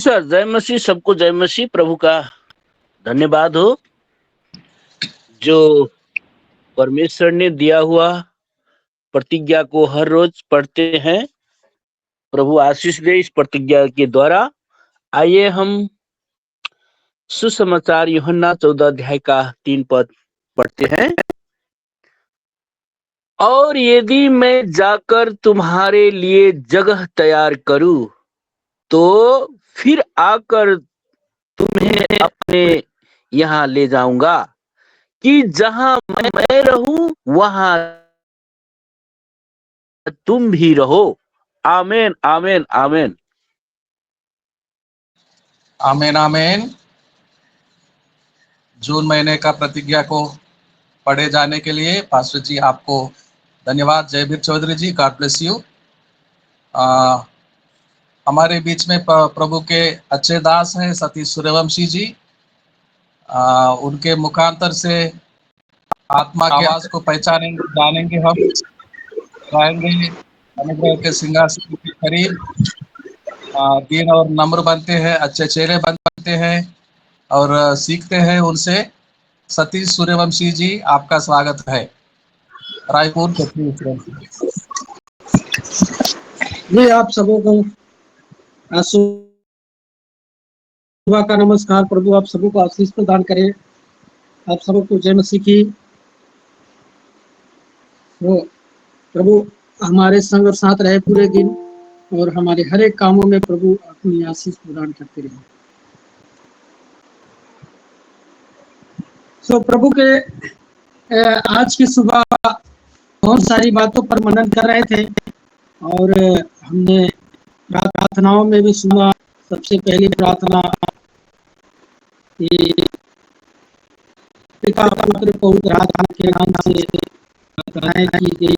Sir जय मसीह, सबको जय मसीह। प्रभु का धन्यवाद हो जो परमेश्वर ने दिया हुआ प्रतिज्ञा को हर रोज पढ़ते हैं। प्रभु आशीष दे इस प्रतिज्ञा के द्वारा। आइए हम सुसमाचार यूहन्ना 14 अध्याय का 3 पद पढ़ते हैं। और यदि मैं जाकर तुम्हारे लिए जगह तैयार करूं तो फिर आकर तुम्हें अपने यहाँ ले जाऊंगा कि जहां मैं रहूं वहां तुम भी रहो। आमेन आमेन आमेन। आमेन आमेन। जून महीने का प्रतिज्ञा को पढ़े जाने के लिए पास्टर जी आपको धन्यवाद। जयवीर चौधरी जी, गॉड ब्लेस यू। हमारे बीच में प्रभु के अच्छे दास हैं सतीश सूर्यवंशी जी। उनके मुखांतर से आत्मा की आवाज को पहचानेंगे, जानेंगे, हम जाएंगे अनुग्रह के सिंहासन के करीब। दीन और नम्र बनते हैं, अच्छे चेहरे बनते हैं और सीखते हैं उनसे। सतीश सूर्यवंशी जी, आपका स्वागत है। रायपुर जी, आप सबको सुबह का नमस्कार। प्रभु आप सबको आशीष प्रदान करे। आप सबको जय मसीह की। प्रभु हमारे संग और साथ रहे पूरे दिन और हमारे हर एक कामों में प्रभु अपनी आशीष प्रदान करते रहे। प्रभु के आज की सुबह बहुत सारी बातों पर मनन कर रहे थे और हमने प्रार्थनाओं में भी सुना। सबसे पहली प्रार्थना पिता पुत्र पवित्र आत्मा के नाम से प्रार्थनाएं की गई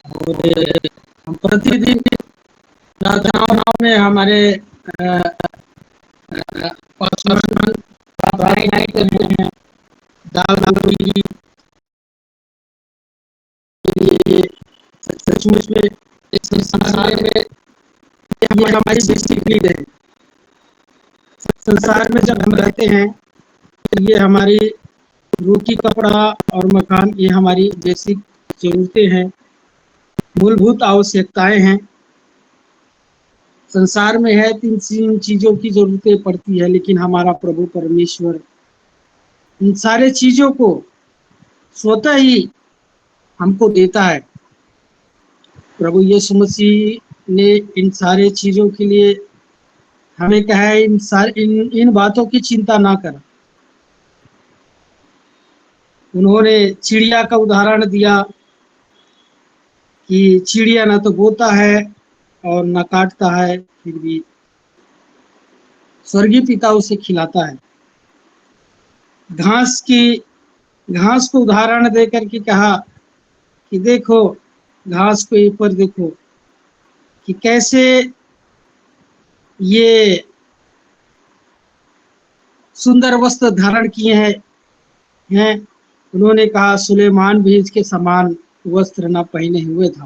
और हम प्रतिदिन प्रार्थनाओं में हमारे प्रार्थनाएं करते हैं। सचमुच में इस संसार में ये हमारी बेसिक नीड है। संसार में जब हम रहते हैं तो ये हमारी रोटी, कपड़ा और मकान, ये हमारी बेसिक जरूरतें हैं, मूलभूत आवश्यकताएं हैं। संसार में है तीन चीजों की जरूरतें पड़ती है, लेकिन हमारा प्रभु परमेश्वर इन सारे चीजों को स्वतः ही हमको देता है। प्रभु यीशु मसीह ने इन सारे चीजों के लिए हमें कहा है इन बातों की चिंता ना कर। उन्होंने चिड़िया का उदाहरण दिया कि चिड़िया ना तो बोता है और ना काटता है, फिर भी स्वर्गीय पिता उसे खिलाता है। घास को उदाहरण देकर के कहा कि देखो घास को ऊपर देखो कि कैसे ये सुंदर वस्त्र धारण किए हैं। उन्होंने कहा सुलेमान भी इसके समान वस्त्र न पहने हुए था।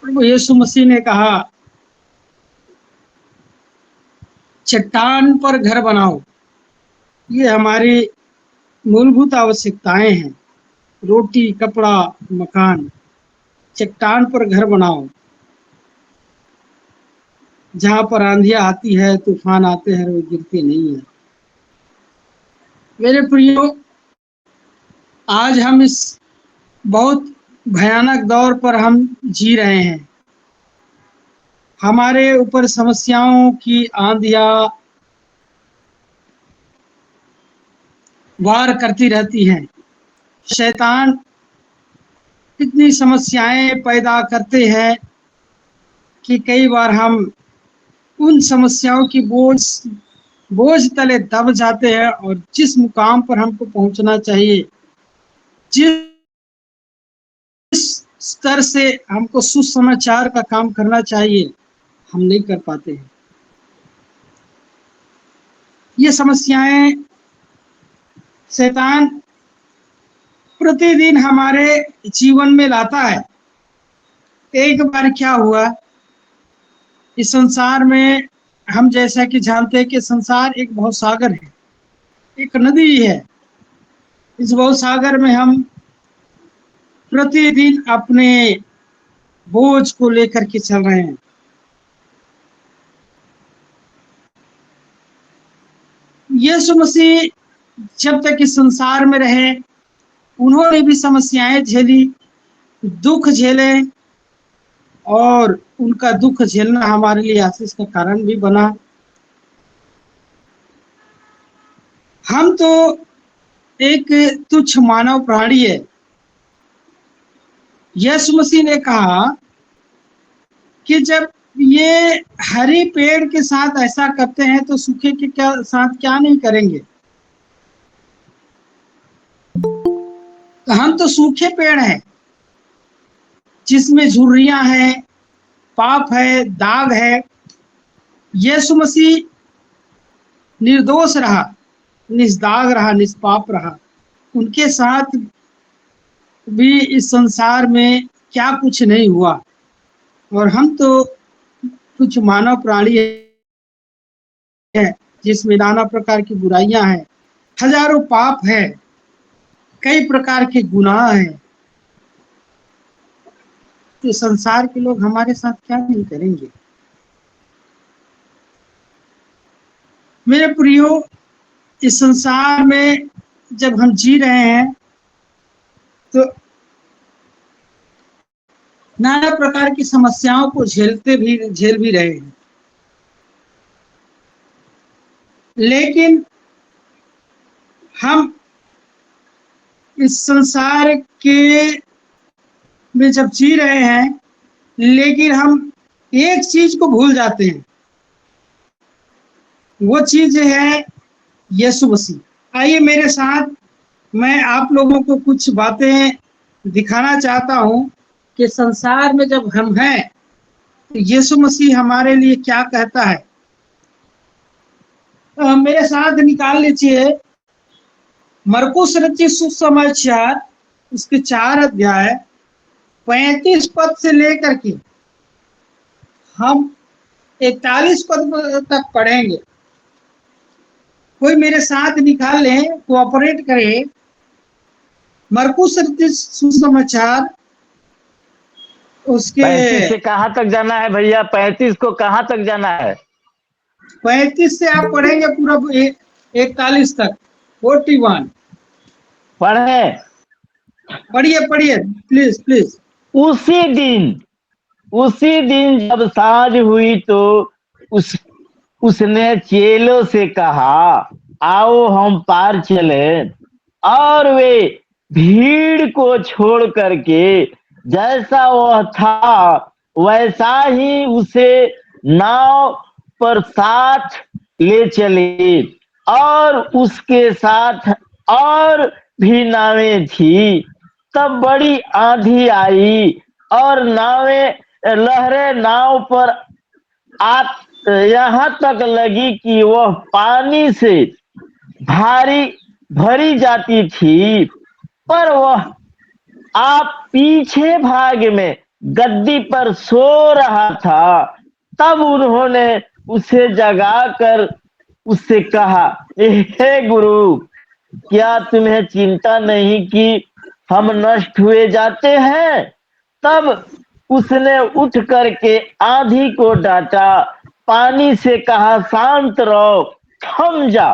प्रभु यीशु मसीह ने कहा चट्टान पर घर बनाओ। ये हमारी मूलभूत आवश्यकताएं हैं, रोटी, कपड़ा, मकान। चट्टान पर घर बनाओ, जहां पर आंधियां आती है, तूफान आते हैं, वो गिरते नहीं है। मेरे प्रियो, आज हम इस बहुत भयानक दौर पर हम जी रहे हैं। हमारे ऊपर समस्याओं की आंधियां वार करती रहती हैं। शैतान इतनी समस्याएं पैदा करते हैं कि कई बार हम उन समस्याओं की बोझ तले दब जाते हैं और जिस मुकाम पर हमको पहुंचना चाहिए, जिस स्तर से हमको सुसमाचार का काम करना चाहिए, हम नहीं कर पाते हैं। ये समस्याएं शैतान प्रतिदिन हमारे जीवन में लाता है। एक बार क्या हुआ इस संसार में हम जैसा कि जानते हैं कि संसार एक भवसागर है, एक नदी है। इस भवसागर में हम प्रतिदिन अपने बोझ को लेकर के चल रहे हैं। यीशु मसीह जब तक इस संसार में रहे, उन्होंने भी समस्याएं झेली, दुख झेले, और उनका दुख झेलना हमारे लिए आशीष का कारण भी बना। हम तो एक तुच्छ मानव प्राणी है। यीशु मसीह ने कहा कि जब ये हरे पेड़ के साथ ऐसा करते हैं तो सूखे के साथ क्या नहीं करेंगे। तो हम तो सूखे पेड़ हैं जिसमें झुर्रियां हैं, पाप है, दाग है। यीशु मसीह निर्दोष रहा, निष्दाग रहा, निष्पाप रहा। उनके साथ भी इस संसार में क्या कुछ नहीं हुआ, और हम तो कुछ मानव प्राणी है जिसमें नाना प्रकार की बुराइयां हैं, हजारों पाप है, कई प्रकार के गुनाह हैं। तो संसार के लोग हमारे साथ क्या नहीं करेंगे। मेरे प्रियो, इस संसार में जब हम जी रहे हैं तो नाना प्रकार की समस्याओं को झेल भी रहे हैं, लेकिन हम इस संसार के में जब जी रहे हैं, लेकिन हम एक चीज को भूल जाते हैं। वो चीज है यीशु मसीह। आइए मेरे साथ, मैं आप लोगों को कुछ बातें दिखाना चाहता हूं कि संसार में जब हम हैं तो यीशु मसीह हमारे लिए क्या कहता है। मेरे साथ निकाल लीजिए मरकुस रचित सुसमाचार, उसके 4 अध्याय 35 पद से लेकर के हम 41 पद तक पढ़ेंगे। कोई मेरे साथ निकाल ले, कोऑपरेट करे। मरकुस रचित सुसमाचार उसके 35 से कहाँ तक जाना है भैया? 35 को कहाँ तक जाना है? 35 से आप पढ़ेंगे पूरा 41 तक, 41। पढ़े। पढ़िए पढ़िए, प्लीज प्लीज। उसी दिन जब सांझ हुई तो उसने चेलों से कहा, आओ हम पार चले। और वे भीड़ को छोड़ करके जैसा वह था वैसा ही उसे नाव पर साथ ले चले, और उसके साथ और भी नावें थी। तब बड़ी आंधी आई और लहरें नाव पर यहाँ तक लगी कि वह पानी से भारी भरी जाती थी। पर वह आप पीछे भाग में गद्दी पर सो रहा था। तब उन्होंने उसे जगाकर उससे कहा, हे गुरु, क्या तुम्हें चिंता नहीं कि हम नष्ट हुए जाते हैं? तब उसने उठ करके आंधी को डांटा, पानी से कहा, शांत रहो, थम जा।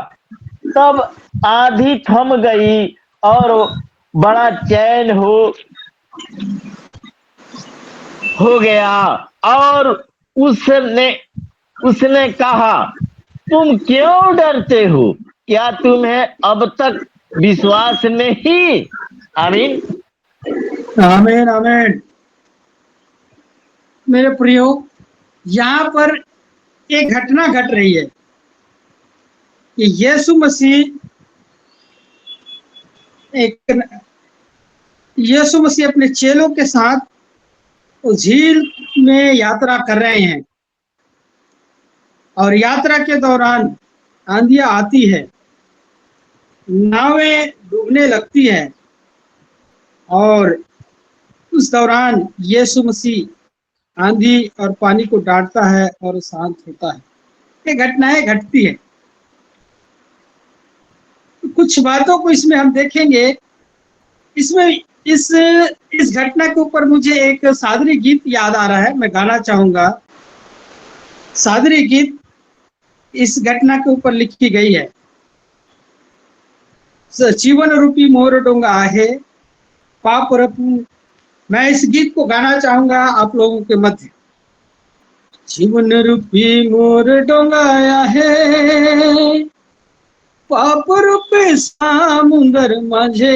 तब आंधी थम गई और बड़ा चैन हो गया। और उसने कहा, तुम क्यों डरते हो? क्या तुम्हें अब तक विश्वास नहीं? आमीन। आमीन आमीन। मेरे प्रियो, यहाँ पर एक घटना घट रही है कि यीशु मसीह अपने चेलों के साथ उस झील में यात्रा कर रहे हैं, और यात्रा के दौरान आंधियां आती है, नावें डूबने लगती है, और उस दौरान यीशु मसीह आंधी और पानी को डांटता है और शांत होता है। ये घटनाएं घटती है। कुछ बातों को इसमें हम देखेंगे। इसमें इस घटना के ऊपर मुझे एक सादरी गीत याद आ रहा है, मैं गाना चाहूंगा। सादरी गीत इस घटना के ऊपर लिखी गई है। जीवन रूपी मोर डोंगा आहे पाप रपू। मैं इस गीत को गाना चाहूंगा आप लोगों के मध्य। जीवन रूपी मोर डोंगा आहे पाप रूपी समुंदर माझे।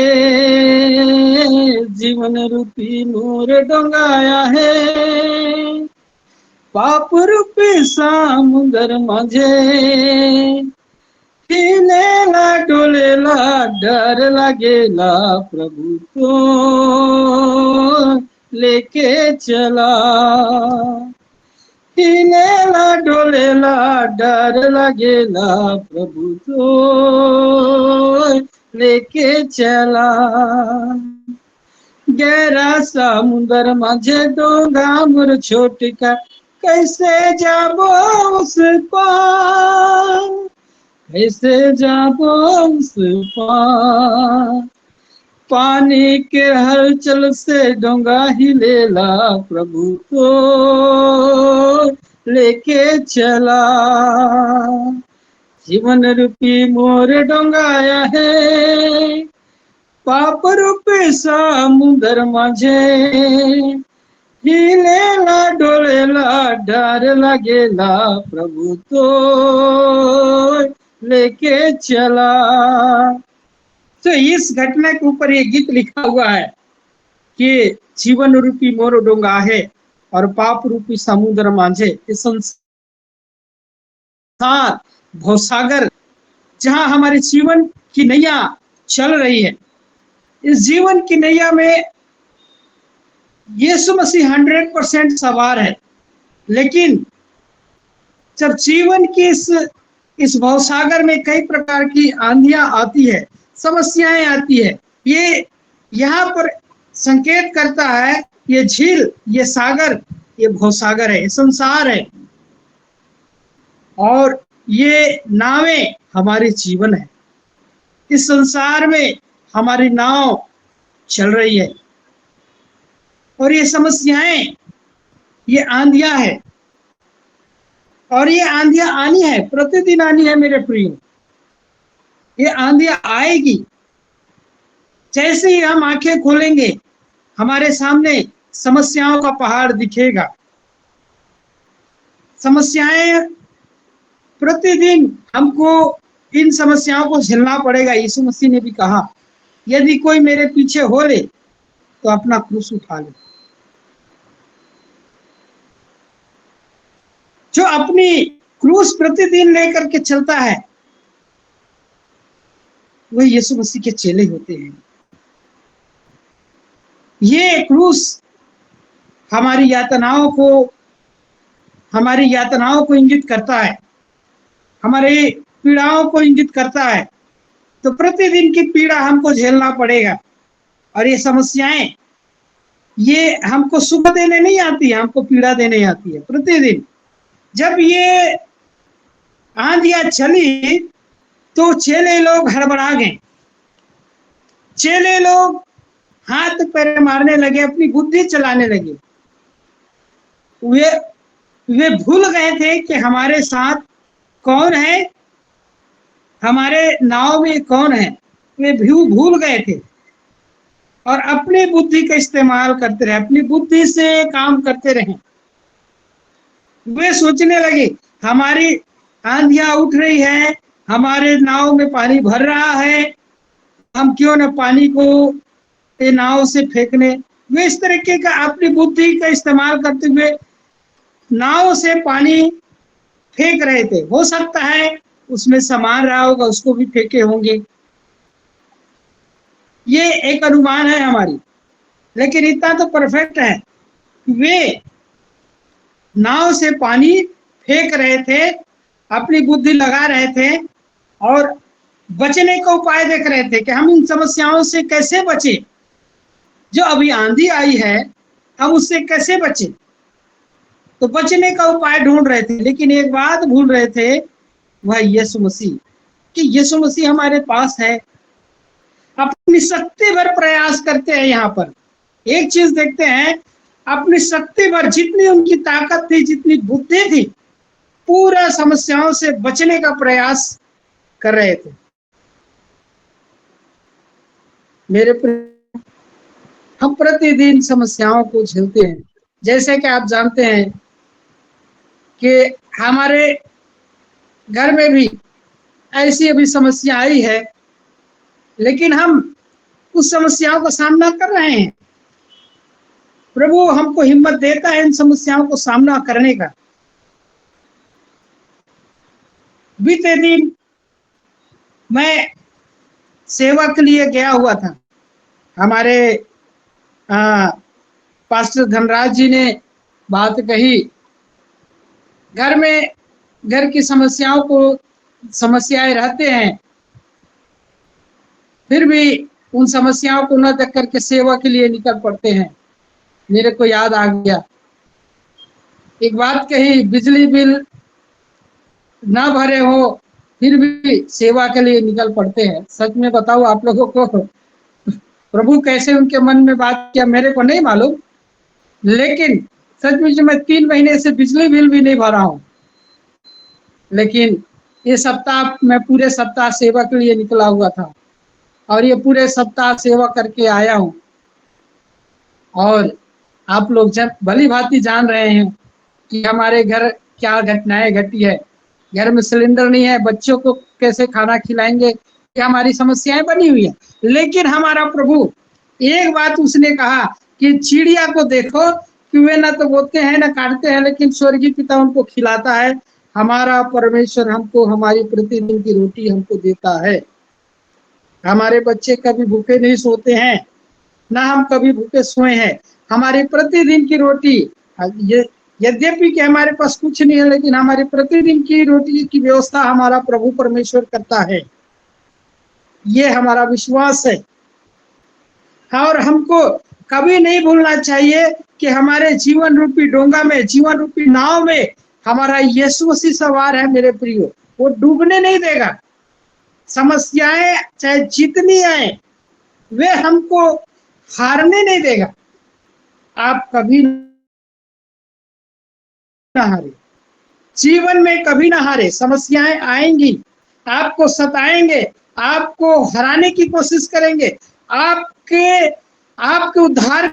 जीवन रूपी मोर डोंगा आहे पाप रूपी समुंदर माझे। हिलेला डोलेला डर लागेला प्रभु तो लेके चला। हिलेला डोलेला डर लागेला प्रभु तो लेके चला। गहरा समुंदर माझे डोंगा मोर छोटका कैसे जाबो उस पार। कैसे जाबो उस पार। पानी के हलचल से डोंगा हिलेला प्रभु तो लेके चला। जीवन रूपी मोर डोंगा है पाप रूपी समुंदर माझे। हिलेला डोलेला डर लगेला प्रभु तो लेके चला। तो इस घटना के ऊपर ये गीत लिखा हुआ है कि जीवन रूपी मोर डोंगा है और पाप रूपी समुद्र माझे। इस संसार भवसागर जहां हमारे जीवन की नैया चल रही है, इस जीवन की नैया में यीशु मसीह 100% सवार है। लेकिन जब जीवन की इस भवसागर में कई प्रकार की आंधियां आती है, समस्याएं आती है, ये यहाँ पर संकेत करता है ये झील, ये सागर, ये भवसागर है, ये संसार है और ये नावें हमारे जीवन है। इस संसार में हमारी नाव चल रही है और ये समस्याएं, ये आंधियां है और ये आंधियां आनी है, प्रतिदिन आनी है मेरे प्रियो। ये आंधियां आएगी। जैसे ही हम आंखें खोलेंगे हमारे सामने समस्याओं का पहाड़ दिखेगा। समस्याएं प्रतिदिन हमको इन समस्याओं को झेलना पड़ेगा। यीशु मसीह ने भी कहा यदि कोई मेरे पीछे हो ले तो अपना क्रूस उठा ले। जो अपनी क्रूस प्रतिदिन लेकर के चलता है वही यीशु मसीह के चेले होते हैं। ये क्रूस हमारी यातनाओं को इंगित करता है, हमारे पीड़ाओं को इंगित करता है। तो प्रतिदिन की पीड़ा हमको झेलना पड़ेगा और ये समस्याएं ये हमको सुख देने नहीं आती है, हमको पीड़ा देने आती है प्रतिदिन। जब ये आंधियां चली तो चेले लोग हड़बड़ा गए। चेले लोग हाथ पैर मारने लगे, अपनी बुद्धि चलाने लगे। वे भूल गए थे कि हमारे साथ कौन है, हमारे नाव में कौन है। वे भूल गए थे और अपनी बुद्धि का इस्तेमाल करते रहे, अपनी बुद्धि से काम करते रहे। वे सोचने लगे हमारी आंधियां उठ रही है, हमारे नाव में पानी भर रहा है, हम क्यों न पानी को नाव से फेंकने। वे इस तरीके का अपनी बुद्धि का इस्तेमाल करते हुए नाव से पानी फेंक रहे थे। हो सकता है उसमें सामान रहा होगा, उसको भी फेंके होंगे। ये एक अनुमान है हमारी, लेकिन इतना तो परफेक्ट है वे नाव से पानी फेंक रहे थे, अपनी बुद्धि लगा रहे थे और बचने का उपाय देख रहे थे कि हम इन समस्याओं से कैसे बचे। जो अभी आंधी आई है हम उससे कैसे बचे। तो बचने का उपाय ढूंढ रहे थे, लेकिन एक बात भूल रहे थे, वह यीशु मसीह, कि यीशु मसीह हमारे पास है। अपनी शक्ति भर प्रयास करते हैं। यहाँ पर एक चीज देखते हैं, अपनी शक्ति भर जितनी उनकी ताकत थी, जितनी बुद्धि थी, पूरा समस्याओं से बचने का प्रयास कर रहे थे। मेरे हम प्रतिदिन समस्याओं को झेलते हैं। जैसे कि आप जानते हैं कि हमारे घर में भी ऐसी अभी समस्या आई है, लेकिन हम उस समस्याओं का सामना कर रहे हैं। प्रभु हमको हिम्मत देता है इन समस्याओं को सामना करने का। बीते दिन मैं सेवा के लिए गया हुआ था। हमारे पास्टर धनराज जी ने बात कही, घर में घर की समस्याएं रहते हैं, फिर भी उन समस्याओं को न देख करके सेवा के लिए निकल पड़ते हैं। मेरे को याद आ गया, एक बात कही, बिजली बिल ना भरे हो फिर भी सेवा के लिए निकल पड़ते हैं। सच में बताओ आप लोगों को प्रभु कैसे उनके मन में बात किया मेरे को नहीं मालूम, लेकिन सचमुच मैं 3 महीने से बिजली बिल भी नहीं भरा हूं, लेकिन ये सप्ताह मैं पूरे सप्ताह सेवा के लिए निकला हुआ था और ये पूरे सप्ताह सेवा करके आया हूं। और आप लोग जब भली भांति जान रहे हैं कि हमारे घर क्या घटनाएं घटी है। घर में सिलेंडर नहीं है, बच्चों को कैसे खाना खिलाएंगे, ये हमारी समस्याएं बनी हुई है। लेकिन हमारा प्रभु, एक बात उसने कहा कि चिड़िया को देखो कि वे ना तो बोते हैं ना काटते हैं, लेकिन स्वर्गीय पिता उनको खिलाता है। हमारा परमेश्वर हमको हमारी प्रतिदिन की रोटी हमको देता है। हमारे बच्चे कभी भूखे नहीं सोते हैं, ना हम कभी भूखे सोए हैं। हमारी प्रतिदिन की रोटी, यद्यपि कि हमारे पास कुछ नहीं है, लेकिन हमारी प्रतिदिन की रोटी की व्यवस्था हमारा प्रभु परमेश्वर करता है। ये हमारा विश्वास है। और हमको कभी नहीं भूलना चाहिए कि हमारे जीवन रूपी डोंगा में, जीवन रूपी नाव में हमारा यीशु मसीह सवार है। मेरे प्रियो, वो डूबने नहीं देगा। समस्याएं चाहे जितनी आए, वे हमको हारने नहीं देगा। आप कभी ना हारे, जीवन में कभी ना हारे। समस्याएं आएंगी, आपको सताएंगे, आपको हराने की कोशिश करेंगे, आपके उद्धार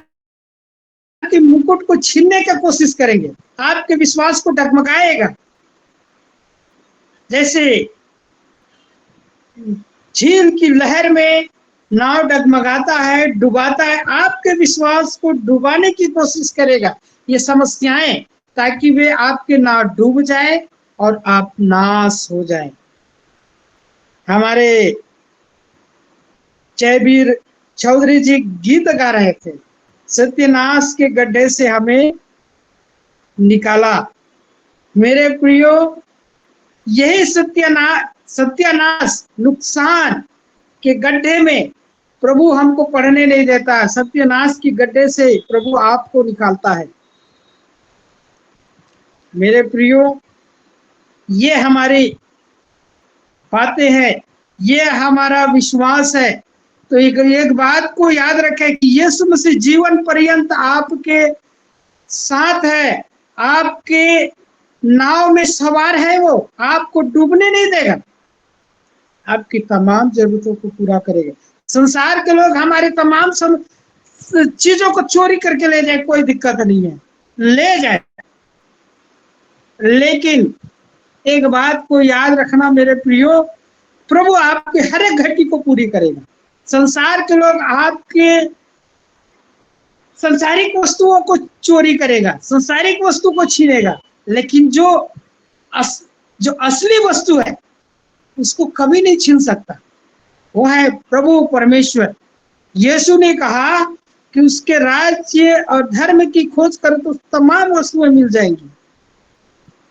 के मुकुट को छीनने की कोशिश करेंगे, आपके विश्वास को डगमगाएगा। जैसे झील की लहर में नाव डगमगाता है, डुबाता है, आपके विश्वास को डुबाने की कोशिश करेगा ये समस्याएं, ताकि वे आपके नाव डूब जाए और आप नाश हो जाए। हमारे जयवीर चौधरी जी गीत गा रहे थे, सत्यानाश के गड्ढे से हमें निकाला। मेरे प्रियो, यही सत्यानाश नुकसान के गड्ढे में प्रभु हमको पढ़ने नहीं देता। सत्यानाश की गड्ढे से प्रभु आपको निकालता है। मेरे प्रियो, ये हमारी बातें हैं, ये हमारा विश्वास है। तो एक बात को याद रखें कि यीशु मसीह जीवन पर्यंत आपके साथ है, आपके नाव में सवार है। वो आपको डूबने नहीं देगा, आपकी तमाम जरूरतों को पूरा करेगा। संसार के लोग हमारी तमाम चीजों को चोरी करके ले जाए, कोई दिक्कत नहीं है, ले जाए, लेकिन एक बात को याद रखना मेरे प्रियो, प्रभु आपके हर एक घटी को पूरी करेगा। संसार के लोग आपके संसारिक वस्तुओं को चोरी करेगा, संसारिक वस्तु को छीनेगा, लेकिन जो असली वस्तु है उसको कभी नहीं छीन सकता। वो है प्रभु परमेश्वर। यीशु ने कहा कि उसके राज्य और धर्म की खोज करो तो तमाम वस्तुएं मिल जाएंगी।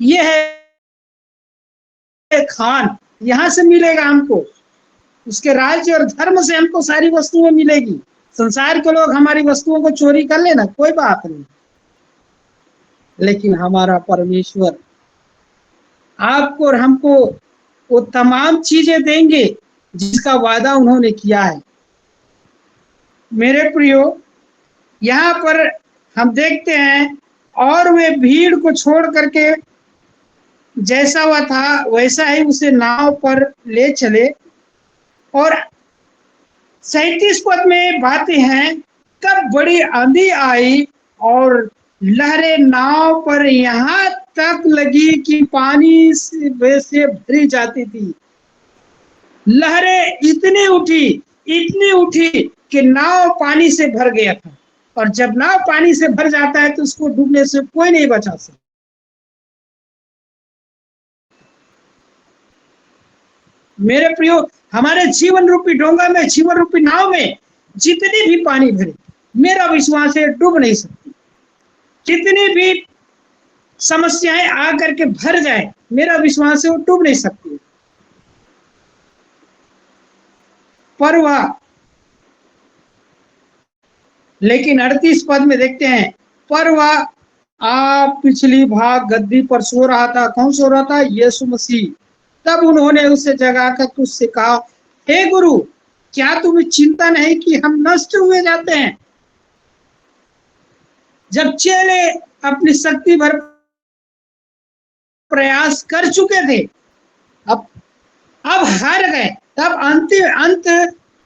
ये है खान, यहां से मिलेगा हमको, उसके राज्य और धर्म से हमको सारी वस्तुएं मिलेगी। संसार के लोग हमारी वस्तुओं को चोरी कर लेना, कोई बात नहीं, लेकिन हमारा परमेश्वर आपको और हमको वो तमाम चीजें देंगे जिसका वादा उन्होंने किया है। मेरे प्रियो, यहाँ पर हम देखते हैं, और वे भीड़ को छोड़ करके जैसा वह था वैसा ही उसे नाव पर ले चले। और 37 पद में बातें हैं, तब बड़ी आंधी आई और लहरें नाव पर यहाँ तक लगी कि पानी से भरी जाती थी। लहरें इतनी उठी कि नाव पानी से भर गया था। और जब नाव पानी से भर जाता है तो उसको डूबने से कोई नहीं बचा सकता। मेरे प्रियो, हमारे जीवन रूपी डोंगा में, जीवन रूपी नाव में जितनी भी पानी भरे, मेरा विश्वास है डूब नहीं सकती। कितनी भी समस्याएं आकर के भर जाए, मेरा विश्वास है वो डूब नहीं सकती। पर वह, लेकिन 38 पद में देखते हैं, पर वह आप पिछली भाग गद्दी पर सो रहा था। कौन सो रहा था? यीशु मसीह। तब उन्होंने उसे जगाकर उससे कहा, हे गुरु, क्या तुम्हें चिंता नहीं कि हम नष्ट हुए जाते हैं? जब चेले अपनी शक्ति भर प्रयास कर चुके थे, अब हार गए, तब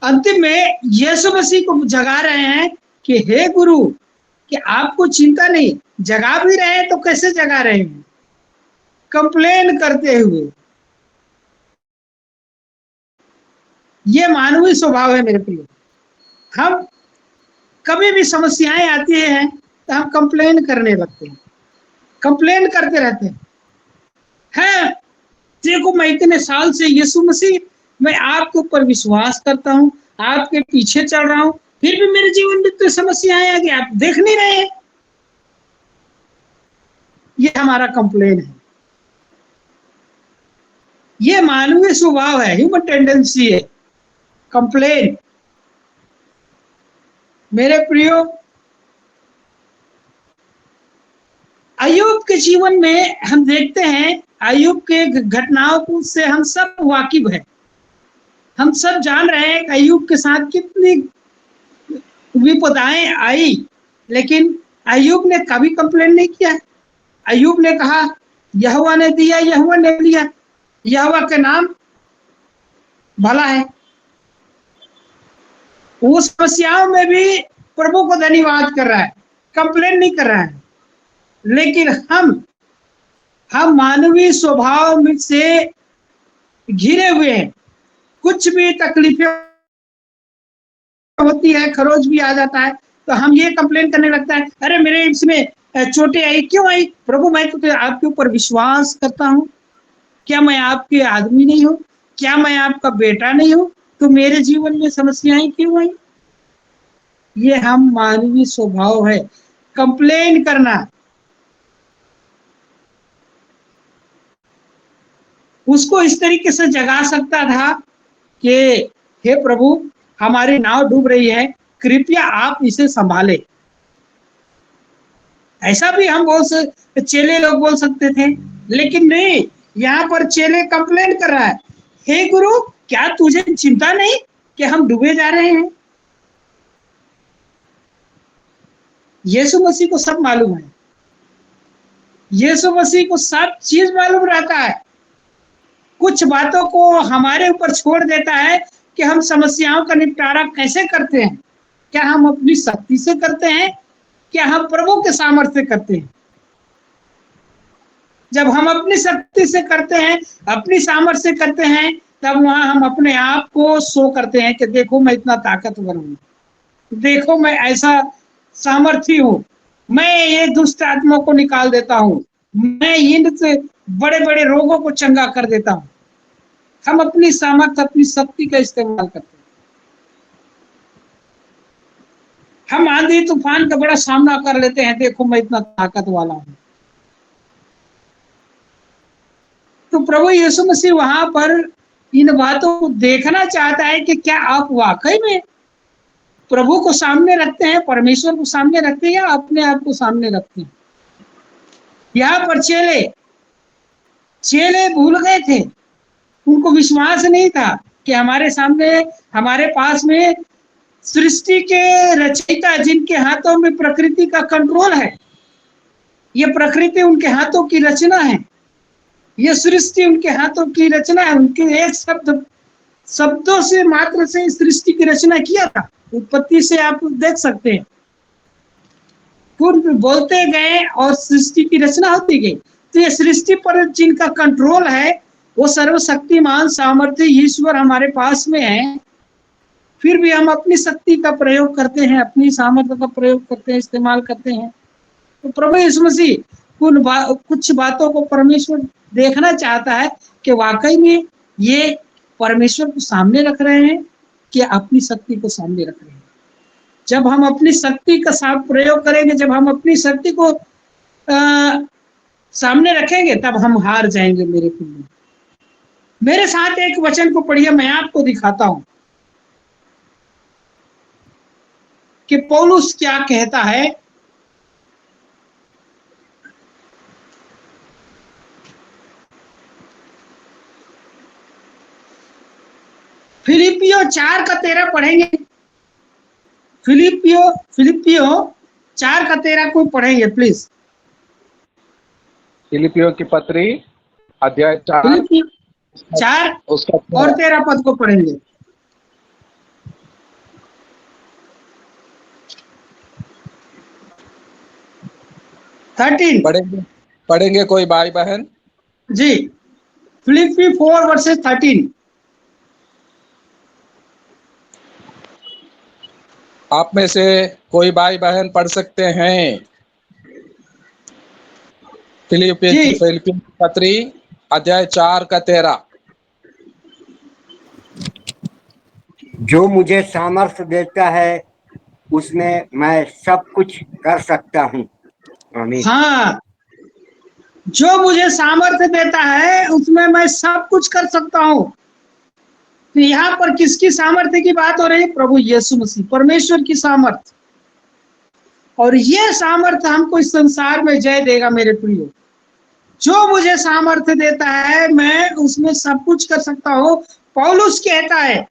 अंतिम में यीशु मसीह को जगा रहे हैं कि हे गुरु, कि आपको चिंता नहीं। जगा भी रहे हैं तो कैसे जगा रहे हैं? कंप्लेन करते हुए। ये मानवीय स्वभाव है मेरे प्रिय। हम कभी भी समस्याएं आती हैं तो हम कंप्लेन करने लगते हैं, कंप्लेन करते रहते हैं। देखो, मैं इतने साल से यीशु मसीह, मैं आपके ऊपर विश्वास करता हूँ, आपके पीछे चल रहा हूँ, फिर भी मेरे जीवन में तो समस्याएं आ गई, आप देख नहीं रहे हैं। ये हमारा कंप्लेन है। ये मानवीय स्वभाव है, ह्यूमन टेंडेंसी है, कंप्लेन। मेरे प्रियो, अय्यूब के जीवन में हम देखते हैं, अय्यूब के घटनाओं से हम सब वाकिफ हैं। हम सब जान रहे हैं कि अय्यूब के साथ कितनी विपदाएं आई, लेकिन अय्यूब ने कभी कंप्लेन नहीं किया। अय्यूब ने कहा, यहोवा ने दिया, यहोवा ने लिया, यहोवा के नाम भला है। वो समस्याओं में भी प्रभु को धन्यवाद कर रहा है, कंप्लेन नहीं कर रहा है। लेकिन हम मानवीय स्वभाव में से घिरे हुए हैं। कुछ भी तकलीफें होती है, खरोच भी आ जाता है, तो हम ये कंप्लेन करने लगता है, अरे मेरे इसमें चोटें आई, क्यों आई? प्रभु, मैं तो आपके ऊपर विश्वास करता हूँ। क्या मैं आपके आदमी नहीं हूँ? क्या मैं आपका बेटा नहीं हूँ? तो मेरे जीवन में समस्याएं क्यों आई? ये हम मानवीय स्वभाव है, कंप्लेन करना। उसको इस तरीके से जगा सकता था कि हे प्रभु, हमारी नाव डूब रही है, कृपया आप इसे संभाले। ऐसा भी हम चेले लोग बोल सकते थे, लेकिन नहीं। यहाँ पर चेले कंप्लेन कर रहा है, हे गुरु, क्या तुझे चिंता नहीं कि हम डूबे जा रहे हैं? यीशु मसीह को सब मालूम है। यीशु मसीह को सब चीज मालूम रहता है। कुछ बातों को हमारे ऊपर छोड़ देता है कि हम समस्याओं का निपटारा कैसे करते हैं। क्या हम अपनी शक्ति से करते हैं, क्या हम प्रभु के सामर्थ्य से करते हैं? जब हम अपनी शक्ति से करते हैं, अपनी सामर्थ्य से करते हैं, तब वहां हम अपने आप को शो करते हैं कि देखो मैं इतना ताकतवर हूं, देखो मैं ऐसा सामर्थ्य हूं, मैं ये दुष्ट आत्मा को निकाल देता हूं, मैं इन बड़े बड़े रोगों को चंगा कर देता हूं। हम अपनी सामर्थ्य, अपनी शक्ति का इस्तेमाल करते हैं। हम आंधी तूफान का बड़ा सामना कर लेते हैं, देखो मैं इतना ताकत वाला हूं। तो प्रभु यीशु मसीह वहां पर इन बातों को देखना चाहता है कि क्या आप वाकई में प्रभु को सामने रखते हैं, परमेश्वर को सामने रखते हैं, या अपने आप को सामने रखते हैं? यहाँ पर चेले चेले भूल गए थे, उनको विश्वास नहीं था कि हमारे सामने, हमारे पास में सृष्टि के रचयिता, जिनके हाथों में प्रकृति का कंट्रोल है, ये प्रकृति उनके हाथों की रचना है, ये सृष्टि उनके हाथों की रचना है। उनके एक शब्दों से मात्र से सृष्टि की रचना किया था। उत्पत्ति से आप देख सकते हैं, पूर्व बोलते गए और सृष्टि की रचना होती गई। तो ये सृष्टि पर जिनका कंट्रोल है, वो सर्वशक्तिमान सामर्थ्य ईश्वर हमारे पास में है। फिर भी हम अपनी शक्ति का प्रयोग करते हैं, अपनी सामर्थ्य का प्रयोग करते हैं, इस्तेमाल करते हैं। तो प्रभु यीशु मसीह कुछ बातों को परमेश्वर देखना चाहता है कि वाकई में ये परमेश्वर को सामने रख रहे हैं कि अपनी शक्ति को सामने रख रहे हैं। जब हम अपनी शक्ति का प्रयोग करेंगे, जब हम अपनी शक्ति को सामने रखेंगे, तब हम हार जाएंगे। मेरे प्रिय, मेरे साथ एक वचन को पढ़िए, मैं आपको दिखाता हूं कि पौलुस क्या कहता है। फिलिपियो 4:13 पढ़ेंगे। फिलिपियो 4:13 को पढ़ेंगे प्लीज। फिलिपियो की पत्री अध्याय 4 फिलिपियो 4 उसका और 13 पद को पढ़ेंगे। पढ़ेंगे कोई भाई बहन? जी, फिलिपी 4:13। आप में से कोई भाई बहन पढ़ सकते हैं? फिलिपियो की पत्री अध्याय 4:13। जो मुझे सामर्थ्य देता है उसमें मैं सब कुछ कर सकता हूँ। आमीन। हाँ, जो मुझे सामर्थ्य देता है उसमें मैं सब कुछ कर सकता हूँ। तो यहाँ पर किसकी सामर्थ्य की बात हो रही है? प्रभु यीशु मसीह, परमेश्वर की सामर्थ्य। और ये सामर्थ्य हमको इस संसार में जय देगा। मेरे प्रियो, जो मुझे सामर्थ्य देता है मैं उसमें सब कुछ कर सकता हूँ। पौलुस कहता है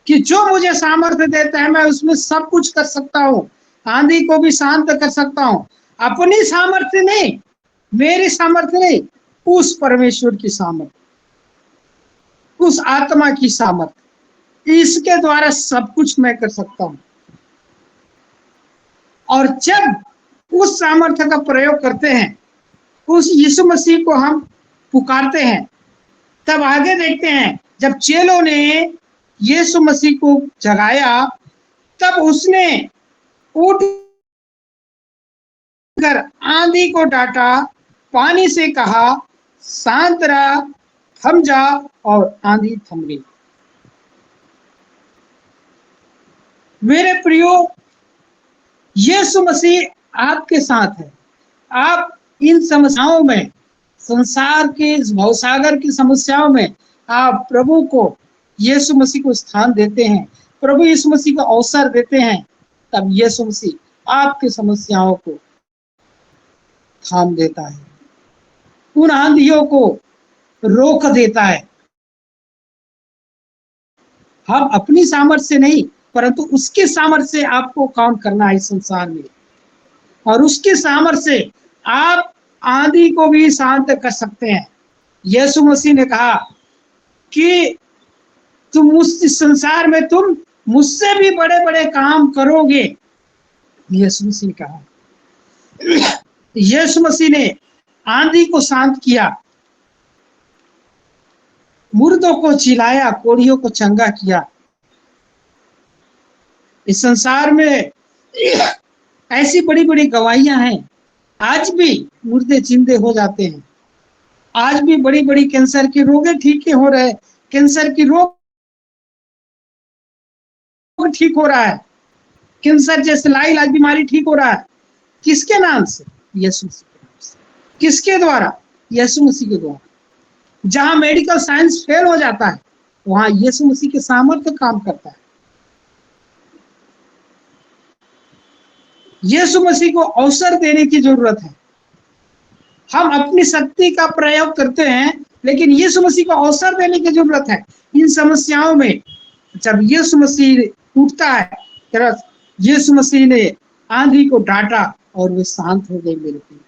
कि जो मुझे सामर्थ्य देता है मैं उसमें सब कुछ कर सकता हूँ, आंधी को भी शांत कर सकता हूँ। अपनी सामर्थ्य नहीं, मेरी सामर्थ्य नहीं, उस परमेश्वर की सामर्थ्य, उस आत्मा की सामर्थ्य, इसके द्वारा सब कुछ मैं कर सकता हूँ। और जब उस सामर्थ्य का प्रयोग करते हैं, उस यीशु मसीह को हम पुकारते हैं, तब आगे देखते हैं जब चेलों ने यीशु मसीह को जगाया, तब उसने उठ कर आंधी को डांटा, पानी से कहा शांत रह, थम जा, और आंधी थम गई। मेरे प्रियो, यीशु मसीह आपके साथ है। आप इन समस्याओं में, संसार के इस भवसागर की समस्याओं में आप प्रभु को, यीशु मसीह को स्थान देते हैं, प्रभु यीशु मसीह को अवसर देते हैं, तब यीशु मसीह आपकी समस्याओं को थाम देता है, उन आंधियों को रोक देता है। हम अपनी सामर्थ्य से नहीं, परंतु उसके सामर्थ्य से आपको काम करना है इस संसार में, और उसके सामर्थ्य से आप आंधी को भी शांत कर सकते हैं। यीशु मसीह ने कहा कि तुम उस संसार में तुम मुझसे भी बड़े बड़े काम करोगे। यीशु मसीह ने कहा, यीशु मसीह ने आंधी को शांत किया, मुर्दों को चिल्लाया, कोढ़ियों को चंगा किया। इस संसार में ऐसी बड़ी बड़ी गवाहियां हैं। आज भी मुर्दे जिंदे हो जाते हैं, आज भी बड़ी बड़ी कैंसर के रोग ठीक हो रहे हैं, कैंसर की रोग ठीक हो रहा है, कैंसर जैसे लाइलाज बीमारी ठीक हो रहा है। किसके नाम से? यीशु मसीह के नाम से। किसके द्वारा? यीशु मसीह के द्वारा। जहां मेडिकल साइंस फेल हो जाता है, वहां यीशु मसीह के सामर्थ्य काम करता है। यीशु मसीह को अवसर देने की जरूरत है। हम अपनी शक्ति का प्रयोग करते हैं, लेकिन यीशु मसीह को अवसर देने की जरूरत है इन समस्याओं में। जब यीशु मसीह उठता है, तरह यीशु मसीह ने आंधी को डांटा और वे शांत हो गए मेरे प्रिय।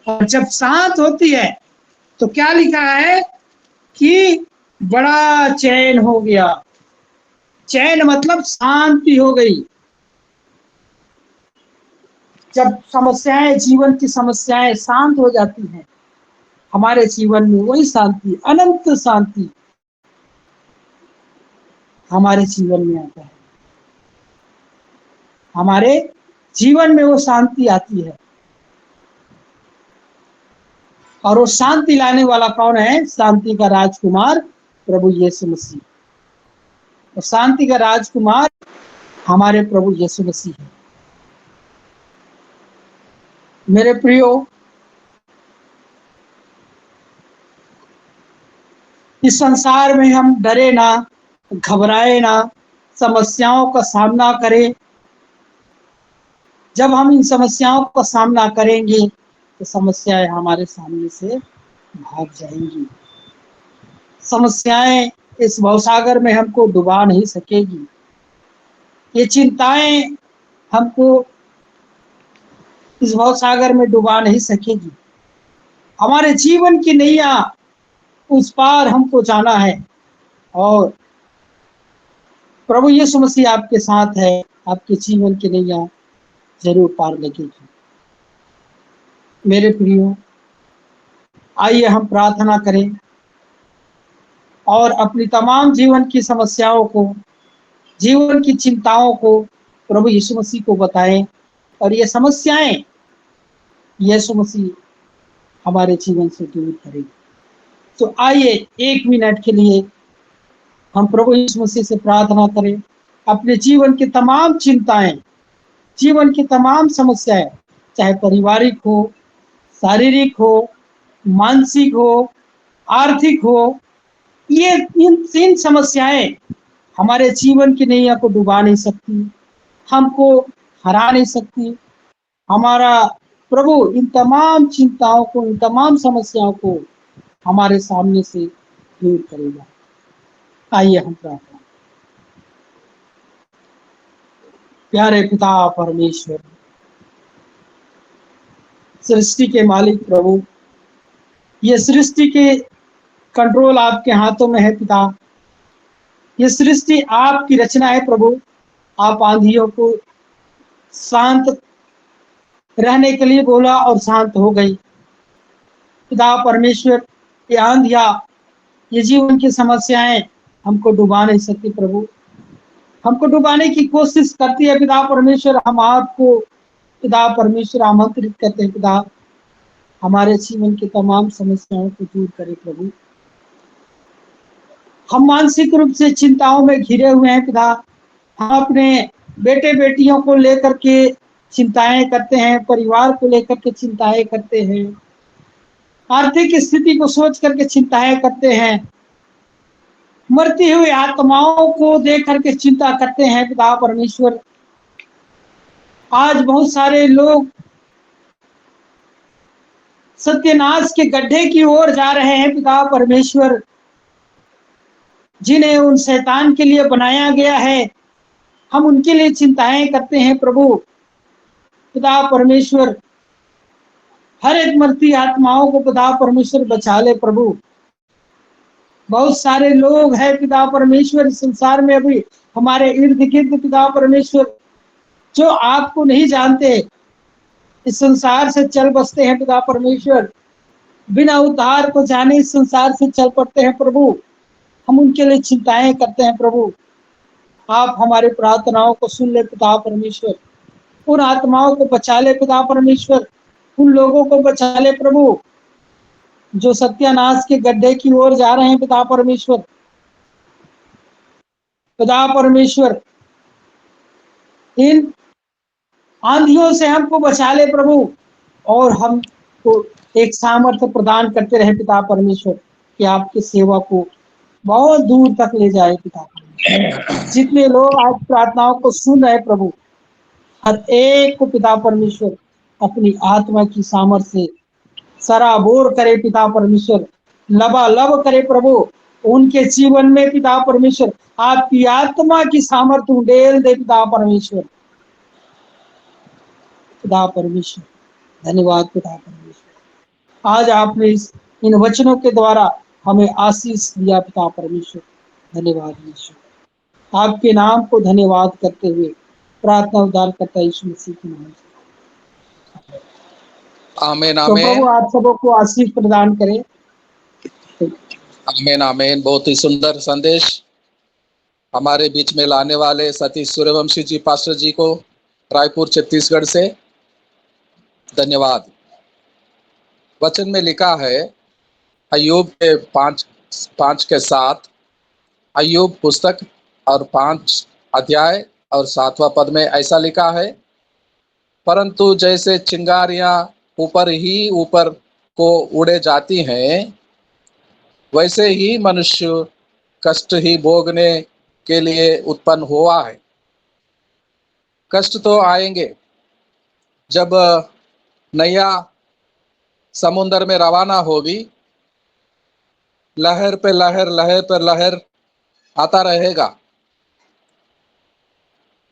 और जब शांत होती है तो क्या लिखा है कि बड़ा चैन हो गया। चैन मतलब शांति हो गई। जब समस्याएं, जीवन की समस्याएं शांत हो जाती हैं, हमारे जीवन में वही शांति, अनंत शांति हमारे जीवन में आता है। हमारे जीवन में वो शांति आती है। और वो शांति लाने वाला कौन है? शांति का राजकुमार प्रभु यीशु मसीह। और शांति का राजकुमार हमारे प्रभु यीशु मसीह है। मेरे प्रियो, इस संसार में हम डरे ना, घबराए ना, समस्याओं का सामना करें। जब हम इन समस्याओं का सामना करेंगे तो समस्याएं हमारे सामने से भाग जाएंगी। समस्याएं इस भवसागर में हमको डुबा नहीं सकेगी। ये चिंताएं हमको इस भवसागर में डुबा नहीं सकेगी। हमारे जीवन की नैया उस पार हमको जाना है और प्रभु यीशु मसीह आपके साथ है। आपके जीवन की नैया जरूर पार लगेगी। मेरे प्रियो, आइए हम प्रार्थना करें और अपनी तमाम जीवन की समस्याओं को, जीवन की चिंताओं को प्रभु यीशु मसीह को बताएं और ये समस्याएं यीशु मसीह हमारे जीवन से दूर करेंगे। तो आइए 1 मिनट के लिए हम प्रभु यीशु मसीह से प्रार्थना करें। अपने जीवन की तमाम चिंताएं, जीवन की तमाम समस्याएं, चाहे पारिवारिक हो, शारीरिक हो, मानसिक हो, आर्थिक हो, ये इन समस्याएं हमारे जीवन की नैया को डुबा नहीं सकती, हमको हरा नहीं सकती। हमारा प्रभु इन तमाम चिंताओं को, इन तमाम समस्याओं को हमारे सामने से दूर करेगा। आइए हम प्रार्थना। प्यारे पिता परमेश्वर, सृष्टि के मालिक प्रभु, ये सृष्टि के कंट्रोल आपके हाथों में है पिता। ये सृष्टि आपकी रचना है प्रभु। आप आंधियों को शांत रहने के लिए बोला और शांत हो गई। पिता परमेश्वर, ये आंधिया, ये जीवन की समस्याएं हमको डुबा नहीं सकती प्रभु। हमको डुबाने की कोशिश करती है पिता परमेश्वर। हम आपको पिता परमेश्वर आमंत्रित करते हैं पिता, हमारे जीवन की तमाम समस्याओं को दूर करें प्रभु। हम मानसिक रूप से चिंताओं में घिरे हुए हैं पिता। हम अपने बेटे बेटियों को लेकर के चिंताएं करते हैं, परिवार को लेकर के चिंताएं करते हैं, आर्थिक स्थिति को सोच करके चिंताएं करते हैं, मरती हुई आत्माओं को देख करके चिंता करते हैं पिता परमेश्वर। आज बहुत सारे लोग सत्यानाश के गड्ढे की ओर जा रहे हैं पिता परमेश्वर, जिन्हें उन शैतान के लिए बनाया गया है। हम उनके लिए चिंताएं करते हैं प्रभु। पिता परमेश्वर, हर एक मरती आत्माओं को पिता परमेश्वर बचा ले प्रभु। बहुत सारे लोग हैं पिता परमेश्वर इस संसार में अभी हमारे इर्द गिर्द पिता परमेश्वर, जो आपको नहीं जानते, इस संसार से चल बसते हैं पिता परमेश्वर, बिना उद्धार को जाने इस संसार से चल पड़ते हैं प्रभु। हम उनके लिए चिंताएं करते हैं प्रभु। आप हमारे प्रार्थनाओं को सुन ले पिता परमेश्वर। उन आत्माओं को बचा ले पिता परमेश्वर। उन लोगों को बचा ले प्रभु जो सत्यानाश के गड्ढे की ओर जा रहे हैं पिता परमेश्वर। पिता परमेश्वर, इन आंधियों से हमको बचा ले प्रभु और हमको एक सामर्थ्य प्रदान करते रहे पिता परमेश्वर कि आपकी सेवा को बहुत दूर तक ले जाए पिता परमेश्वर। जितने लोग आज प्रार्थनाओं को सुन रहे प्रभु, हर एक को पिता परमेश्वर अपनी आत्मा की सामर्थ्य से सराबोर करे पिता परमेश्वर, लबालब करे प्रभु उनके जीवन में पिता परमेश्वर। आपकी आत्मा की सामर्थ्य उंडेल दे पिता परमेश्वर। पिता परमेश्वर धन्यवाद पिता परमेश्वर, आज आपने इन वचनों के द्वारा हमें आशीष दिया पिता परमेश्वर। धन्यवाद ईश्वर, आपके नाम को धन्यवाद करते हुए प्रार्थना उद्धार करता यीशु मसीह के नाम से। आमीन तो प्रभु आमीन आप सबों को आशीष प्रदान करें। आमीन आमीन। बहुत ही सुंदर संदेश हमारे बीच में लाने वाले सतीश सूर्यवंशी जी पास्टर जी को रायपुर छत्तीसगढ़ से धन्यवाद। वचन में लिखा है अय्यूब के 5:5-7, अय्यूब पुस्तक और 5 अध्याय और 7वां पद में ऐसा लिखा है, परंतु जैसे चिंगारियां ऊपर ही ऊपर को उड़े जाती हैं, वैसे ही मनुष्य कष्ट ही भोगने के लिए उत्पन्न हुआ है। कष्ट तो आएंगे। जब नैया समुद्र में रवाना होगी, लहर पे लहर लहर पे लहर आता रहेगा,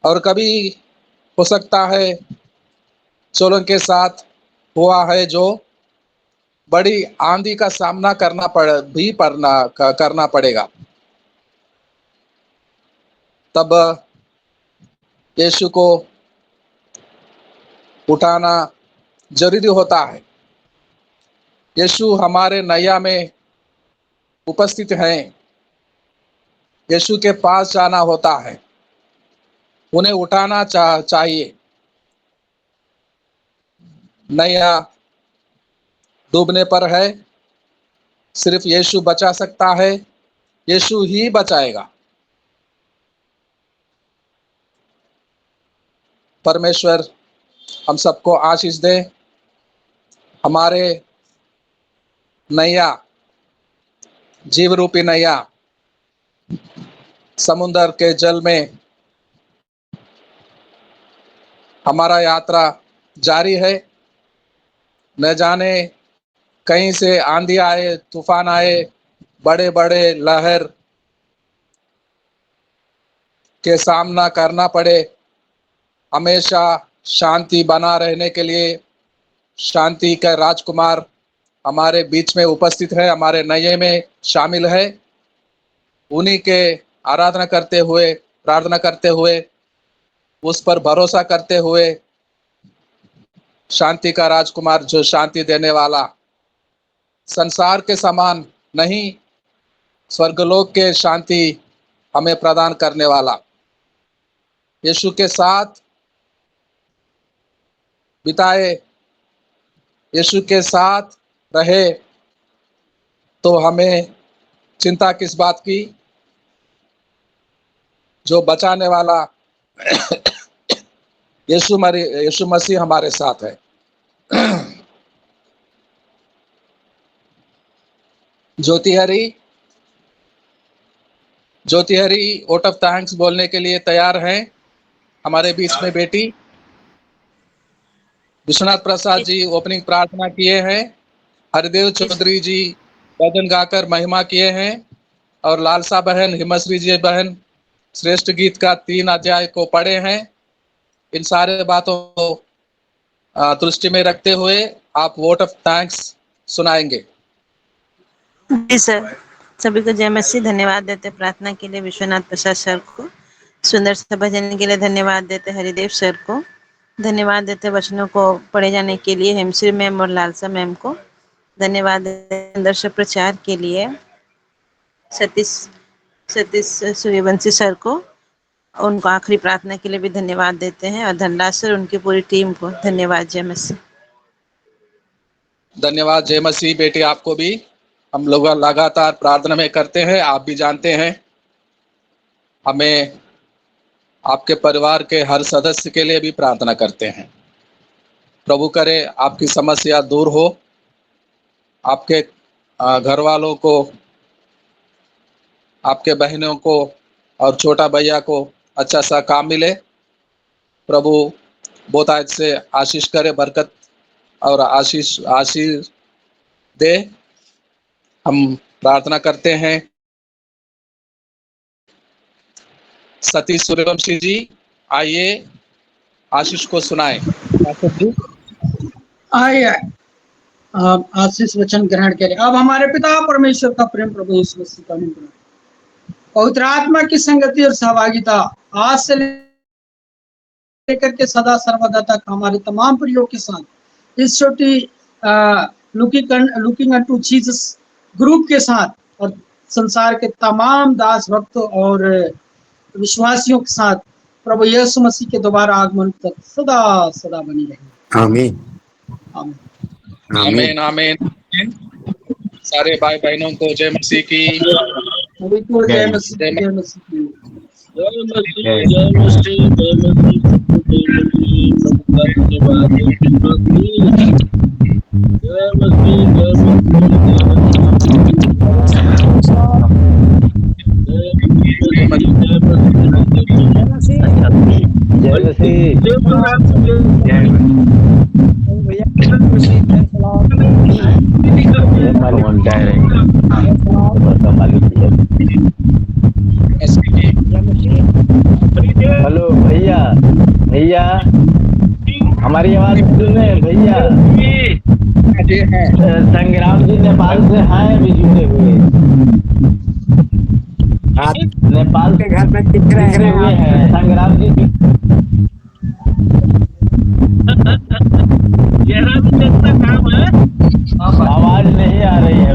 और कभी हो सकता है चोलों के साथ हुआ है जो बड़ी आंधी का सामना करना पड़ेगा। तब यीशु को उठाना जरूरी होता है। यीशु हमारे नैया में उपस्थित हैं। यीशु के पास जाना होता है, उन्हें उठाना चाहिए। नैया डूबने पर है, सिर्फ यीशु बचा सकता है, यीशु ही बचाएगा। परमेश्वर हम सबको आशीष दे। हमारे नैया, जीव रूपी नैया समुद्र के जल में हमारा यात्रा जारी है। न जाने कहीं से आंधी आए, तूफान आए, बड़े बड़े लहर के सामना करना पड़े, हमेशा शांति बना रहने के लिए शांति का राजकुमार हमारे बीच में उपस्थित है, हमारे नैये में शामिल है। उन्हीं के आराधना करते हुए, प्रार्थना करते हुए, उस पर भरोसा करते हुए, शांति का राजकुमार जो शांति देने वाला, संसार के समान नहीं, स्वर्गलोक के शांति हमें प्रदान करने वाला, यीशु के साथ बिताए, यीशु के साथ रहे, तो हमें चिंता किस बात की। जो बचाने वाला यीशु मसीह हमारे साथ है। ज्योति हरी वोट ऑफ थैंक्स बोलने के लिए तैयार हैं। हमारे बीच में बेटी विश्वनाथ प्रसाद जी ओपनिंग प्रार्थना किए हैं। हरिदेव चौधरी जी भजन गाकर महिमा किए हैं, और लालसा बहन, हिमश्री जी बहन श्रेष्ठ गीत का 3 अध्याय को पढ़े हैं। इन सारे बातों को दृष्टि में रखते हुए आप वोट ऑफ थैंक्स सुनाएंगे। जी सर, सभी को जय मसीह। धन्यवाद देते प्रार्थना के लिए विश्वनाथ प्रसाद सर को, सुंदर से भजन के लिए धन्यवाद देते हरिदेव सर को, धन्यवाद देते वचनों को पढ़े जाने के लिए हेमश्री मैम और लालसा मैम को, धन्यवाद सुंदर से प्रचार के लिए सतीश सूर्यवंशी सर को, उनको आखिरी प्रार्थना के लिए भी धन्यवाद देते हैं, और धनराज सर उनकी पूरी टीम को धन्यवाद। जय मसीह। धन्यवाद। जय मसीह बेटी, आपको भी हम लोग लगातार प्रार्थना में करते हैं। आप भी जानते हैं, हमें आपके परिवार के हर सदस्य के लिए भी प्रार्थना करते हैं। प्रभु करे आपकी समस्या दूर हो, आपके घर वालों को, आपके बहनों को और छोटा भैया को अच्छा सा काम मिले। प्रभु बहुतायत से आशीष करे, बरकत और आशीष दे। हम प्रार्थना करते हैं। सतीश सूर्यवंशी जी, आइए आशीष को सुनाएं। आइए आप आशीष वचन ग्रहण करें। अब हमारे पिता परमेश्वर का प्रेम, प्रभु यीशु मसीह का अनुग्रह, पवित्र आत्मा की संगति और सहभागिता आज से लेकर के सदा सर्वदा तक हमारे तमाम प्रियो के साथ इस छोटी लुकिंग अनटू जीसस ग्रुप के साथ और संसार के तमाम दास भक्तों और विश्वासियों के साथ प्रभु यीशु मसीह के दोबारा आगमन तक सदा सदा बनी रहे। आमीन आमीन। आमीन आमीन। सारे भाई बहनों को जय मसीह की। सभी को जय मसीह, जय मसीह की। जय मसीह, जय मसीह, जय मसीह, जय मसीह, प्रभु का धन्यवाद हो। जय मसीह, जय हेलो भैया, भैया हमारी आवाज सुने भैया? संग्राम जी नेपाल से हैं अभी जुड़े हुए। नेपाल के घर में दिख रहे हैं संग्राम जी। चेहरा भी देखना काम है, आवाज नहीं आ रही है।